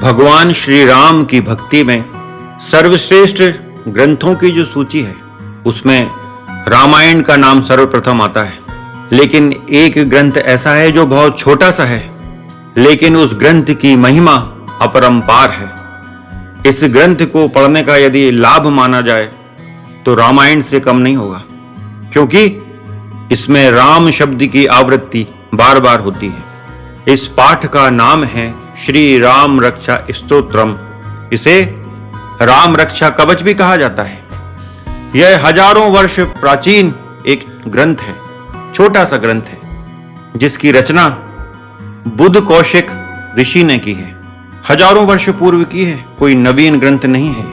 भगवान श्री राम की भक्ति में सर्वश्रेष्ठ ग्रंथों की जो सूची है उसमें रामायण का नाम सर्वप्रथम आता है। लेकिन एक ग्रंथ ऐसा है जो बहुत छोटा सा है, लेकिन उस ग्रंथ की महिमा अपरंपार है। इस ग्रंथ को पढ़ने का यदि लाभ माना जाए तो रामायण से कम नहीं होगा, क्योंकि इसमें राम शब्द की आवृत्ति बार बार होती है। इस पाठ का नाम है श्री राम रक्षा स्तोत्रम। इसे राम रक्षा कवच भी कहा जाता है। यह हजारों वर्ष प्राचीन एक ग्रंथ है, छोटा सा ग्रंथ है, जिसकी रचना बुद्ध कौशिक ऋषि ने की है। हजारों वर्ष पूर्व की है, कोई नवीन ग्रंथ नहीं है।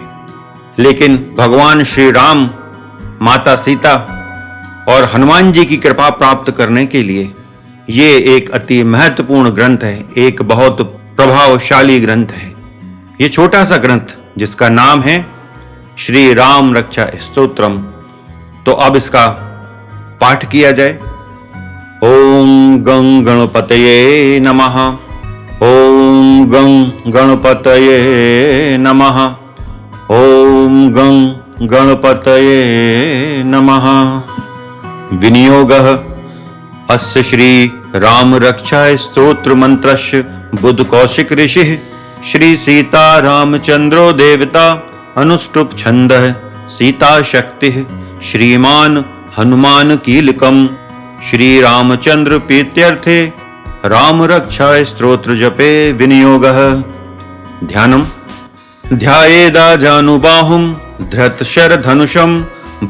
लेकिन भगवान श्री राम, माता सीता और हनुमान जी की कृपा प्राप्त करने के लिए ये एक अति महत्वपूर्ण ग्रंथ है, एक बहुत प्रभावशाली ग्रंथ है। ये छोटा सा ग्रंथ जिसका नाम है श्री राम रक्षा स्तोत्रम। तो अब इसका पाठ किया जाए। ओम गं गणपतये नमः। ओम गं गणपतये नमः। ओम गं गणपतये नमः। विनियोगः अस्य श्री राम रक्षा स्तोत्र मंत्रस्य बुद्ध कौशिक ऋषिः श्री सीता रामचंद्रो देवता अनुष्टुप छंदः सीता शक्तिः श्रीमान हनुमान कीलकम श्री रामचंद्र प्रीत्यर्थे राम रक्षा स्तोत्र जपे विनियोगः। ध्यानम् ध्यायेदा जानुबाहुं धृतशरधनुषं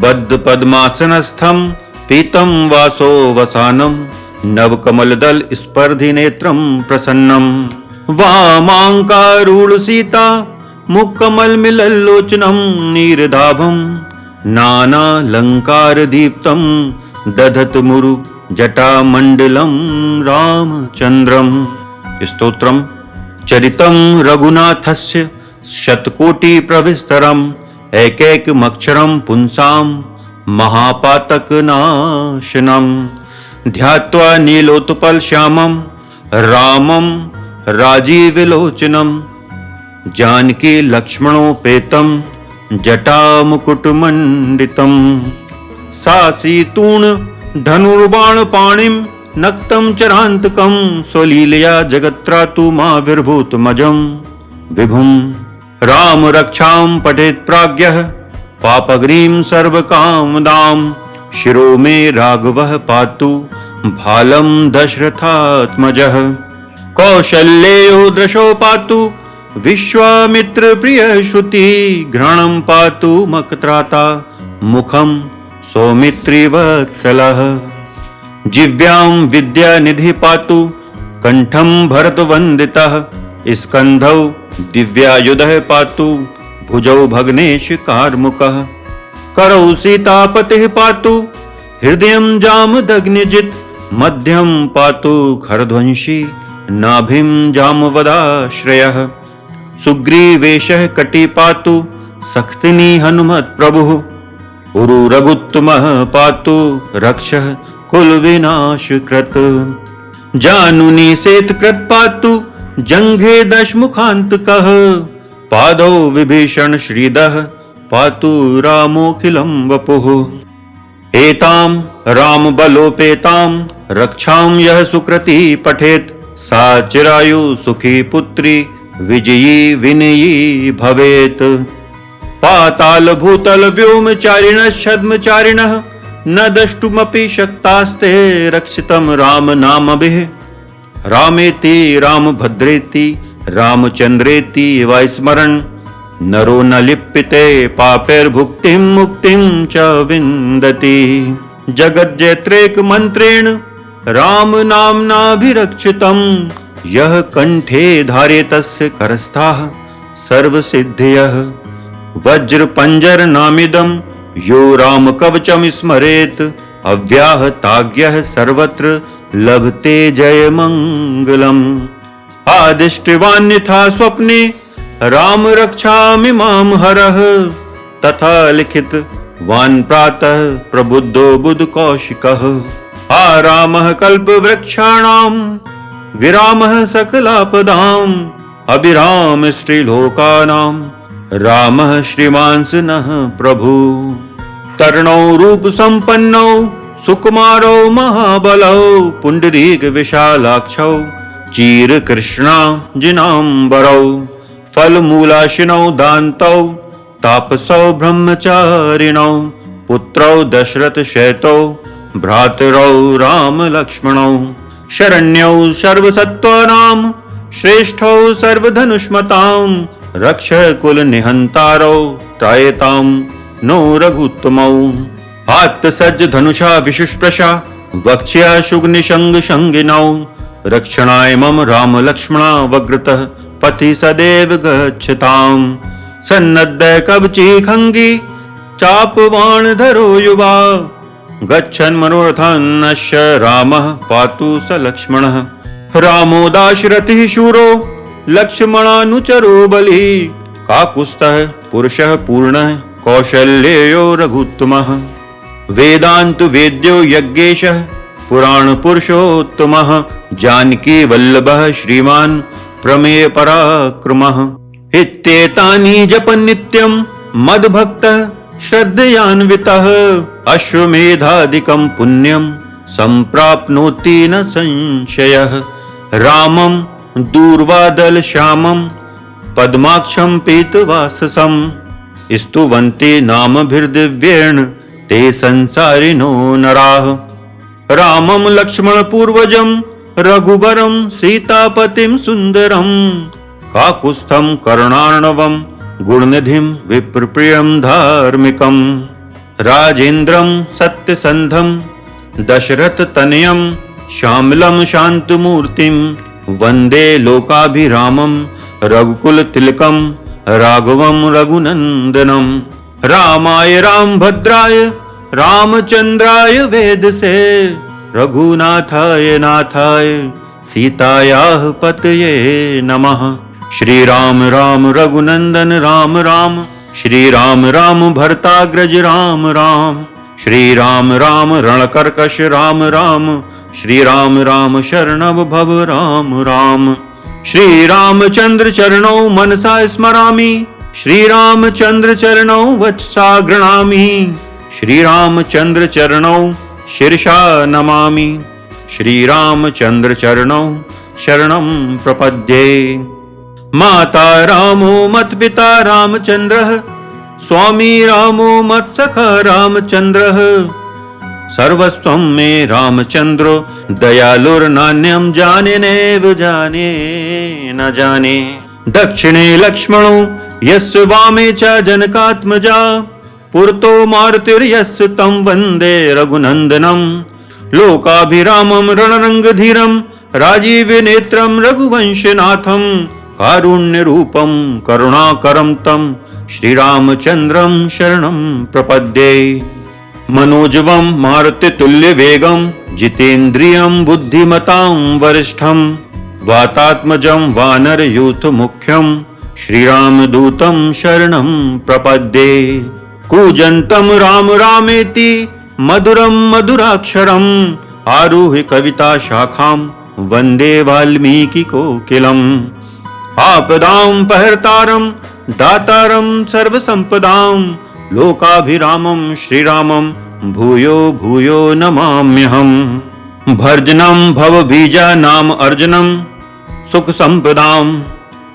बद्ध पद्मासनस्थं पीतं वासो वसानं नवकमलदल स्पर्धि नेत्रं प्रसन्नं वामांकारूढ़ सीता मुकमल मिलल्लोचनं नीरदाभं नानालंकार दीप्तं दधत मुरु जटामंडलं रामचंद्रम। स्तोत्रम चरितं रघुनाथस्य शतकोटि प्रविस्तरम् एकैकमक्षरं पुंसां महापातक नाशनम् ध्यात्वा नीलोत्पल श्यामं रामं राजीवलोचनं जानकी लक्ष्मणोपेतं जटामुकुटमण्डितं सासीतूण धनुर्बाण पाणिं नक्तं चरान्तकं स्वलीलया जगत्रातु माविर्भूतमजं विभुं राम रक्षां पठेत् प्राज्ञः पापग्रीं सर्वकामदां शिरो मे राघवः पातु भालं दशरथात्मजः कौशल्यो दृशो पातु विश्वामित्र प्रिय श्रुति घ्राणं पातु मकत्राता मुखं सौमित्री वत्सलः जिह्वां विद्यानिधि पातु कंठं भरतवन्दितः स्कन्धौ दिव्यायुधः पातु भुजौ भग्नेश कार्मुकः करौ सीतापतिः पातु हृदयं जामदग्निजित् मध्यं पातु खरध्वंसी नाभिं जामवदाश्रयः सुग्रीवेशः कटि पातु सख्तिनी हनुमत् प्रभुः उरु रघुत्तमः पातु रक्षः कुल विनाश कृत जानुनी सेतकृत पातु जंघे दशमुखान्तकः पादौ विभीषण श्रीदः पातु रामोऽखिलं वपुः एतां राम बलोपेतां रक्षां यः सुकृती पठेत् सा चिरायु सुखी पुत्री विजयी विनयी भवेत् पाताल भूतल व्योमचारिणः छद्मचारिणः न द्रष्टुमपि शक्तास्ते रक्षितं राम नामभिः रामेति रामभद्रेति रामचंद्रेति वास्मरन् नरो न लिप्यते पापैर्भुक्तिं मुक्तिं च विन्दति जगज्जैत्रेक मंत्रेण राम नाम्नाभिरक्षितं यः कंठे धारयेतस्य करस्थाः सर्वसिद्धयः वज्र पंजर नामिदं यो राम कवचम स्मरेत् अव्याहताज्ञः सर्वत्र लभते जय मंगलम् आदिष्टवान्यथा स्वप्ने राम रक्षामिमां हरः तथा लिखित वान् प्रातः प्रबुद्धो बुध कौशिकः आरामः कल्पवृक्षाणां विरामः सकलापदां अभिराम श्रीलोकानां रामः श्रीमांस नः प्रभु। तरणौ रूप संपन्नौ सुकुमारौ महाबलौ पुंडरीक विशालाक्षौ चीर कृष्णा जिनांबरौ फलमूलाशिनौ दान्तौ तापसौ ब्रह्मचारिणौ पुत्रौ दशरथ शैतौ भ्रातरौ राम लक्ष्मणौ शरण्यौ सर्वसत्त्वानां श्रेष्ठौ सर्वधनुष्मतां रक्ष कुल निहंतारौ त्रायतां नो रघुत्तमौ आत्तसज्ज धनुषा विशुष्प्रशा वक्ष्या शुग्निशंग शंगिनौ रक्षणाय मम राम लक्ष्मणा वग्रतः पथि सदैव गच्छतां सन्नद्ध कवची खंगी चापवाण धरो युवा गच्छन् मनोरथान्नश्य रामः पातु स लक्ष्मणः रामो दाशरथिः शूरो लक्ष्मणानुचरो बली काकुत्स्थः पुरुषः पूर्णः कौशल्ययो रघुत्तमः वेदांत वेद्यो यज्ञेशः पुराण पुरुषोत्तमः जानकी वल्लभः श्रीमान् प्रमेय पराक्रमः इत्येतानि जपन् नित्यं मद्भक्तः श्रद्धयान्वितः अश्वमेधादिकं पुण्यं संप्राप्नोति न संशयः रामं दूर्वादल श्यामं पद्माक्षं पीतवाससं स्तुवन्ति नामभिर्दिव्येण ते संसारिणो नराः रामं लक्ष्मण पूर्वजं रघुवरं सीतापतिं सुन्दरं काकुत्स्थं करुणार्णवं गुणनिधिं विप्रप्रियं धार्मिकं राजेन्द्रं सत्यसन्धं दशरथतनयं श्यामलं शान्तमूर्तिं वन्दे लोकाभिरामं रघुकुलतिलकं राघवं रघुनन्दनं रामाय रामभद्राय रामचन्द्राय वेदसे रघुनाथाय नाथाय सीतायाः पतये नमः। श्री राम राम रघुनंदन राम राम श्री राम राम भरताग्रज राम राम श्री राम राम रणकर्कश राम राम श्री राम राम शरणव भव राम राम श्री रामचंद्र चरणौ मनसा स्मरामि श्री रामचंद्र चरणौ वचसा गृणामि श्री रामचंद्र चरणौ शिरसा नमामि श्री रामचंद्र चरणौ शरणं प्रपद्ये। माता रामो मत्पिता रामचंद्रः स्वामी रामो मत्सखा रामचंद्रः सर्वस्वं मे रामचंद्रो दयालुर्नान्यं जाने नैव जाने न जाने। दक्षिणे लक्ष्मणो यस्य वामे च जनकात्मजा पुरतो मारुतिर्यस्य तं वन्दे रघुनन्दनं लोकाभिरामं रणरङ्गधीरं राजीवनेत्रं रघुवंशनाथं कारुण्यरूपं करुणाकरं तं श्रीरामचन्द्रं शरणं प्रपद्ये। मनोजवं मारुतितुल्यवेगं जितेन्द्रियं बुद्धिमतां वरिष्ठं वातात्मजं वानरयूथमुख्यं श्रीरामदूतं शरणं प्रपद्ये। कूजन्तं राम रामेति मधुरं मधुराक्षरम् आरुह्य कविता शाखां वन्दे वाल्मीकिकोकिलम्। आपदां पहर्तारं दातारं सर्वसम्पदां लोकाभिरामं श्रीरामं भूयो भूयो नमाम्यहम्। भर्जनं भवबीजानां अर्जनं सुखसम्पदां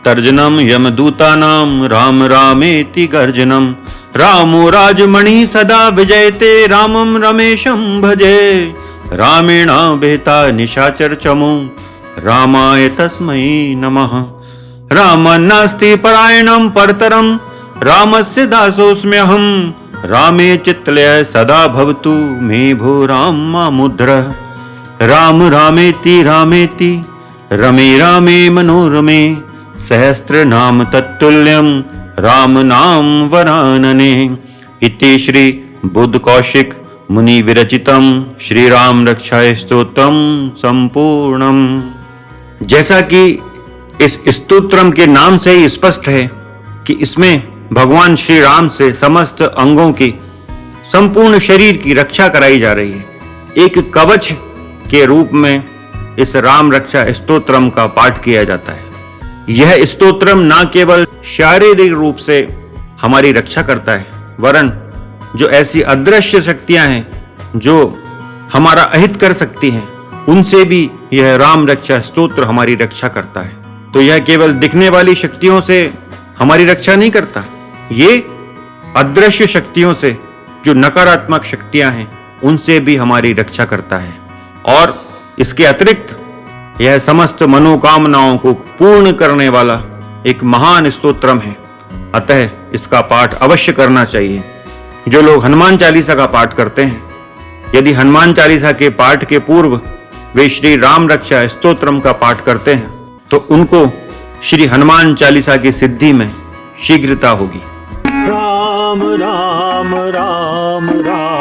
तर्जनं यमदूतानां राम रामेति गर्जनं। रामो राजमणिः सदा विजयते रामं रमेशं भजे रामेणाभिहिता निशाचरचमो रामाय तस्मै नमः। रामन्नास्ति परायणं परतरं रामस्य दासोऽस्म्यहं रामे चित्तलय सदा भवतु मे भो राम मामुद्रः। राम रामेति रामेति रमे रामे मनोरमे सहस्रनाम तत्तुल्यं राम नाम वरानने। इति श्री बुद्ध कौशिक मुनि विरचितम श्री राम रक्षाय स्तोत्रम संपूर्णम। जैसा कि इस स्तोत्रम के नाम से ही स्पष्ट है कि इसमें भगवान श्री राम से समस्त अंगों की संपूर्ण शरीर की रक्षा कराई जा रही है। एक कवच के रूप में इस राम रक्षा स्तोत्रम का पाठ किया जाता है। यह स्तोत्रम न केवल शारीरिक रूप से हमारी रक्षा करता है, वरन जो ऐसी अदृश्य शक्तियां हैं जो हमारा अहित कर सकती हैं, उनसे भी यह राम रक्षा स्तोत्र हमारी रक्षा करता है। तो यह केवल दिखने वाली शक्तियों से हमारी रक्षा नहीं करता, ये अदृश्य शक्तियों से, जो नकारात्मक शक्तियां हैं, उनसे भी हमारी रक्षा करता है। और इसके अतिरिक्त यह समस्त मनोकामनाओं को पूर्ण करने वाला एक महान स्तोत्रम है। अतः इसका पाठ अवश्य करना चाहिए। जो लोग हनुमान चालीसा का पाठ करते हैं, यदि हनुमान चालीसा के पाठ के पूर्व वे श्री राम रक्षा स्तोत्रम का पाठ करते हैं, तो उनको श्री हनुमान चालीसा की सिद्धि में शीघ्रता होगी। राम राम राम राम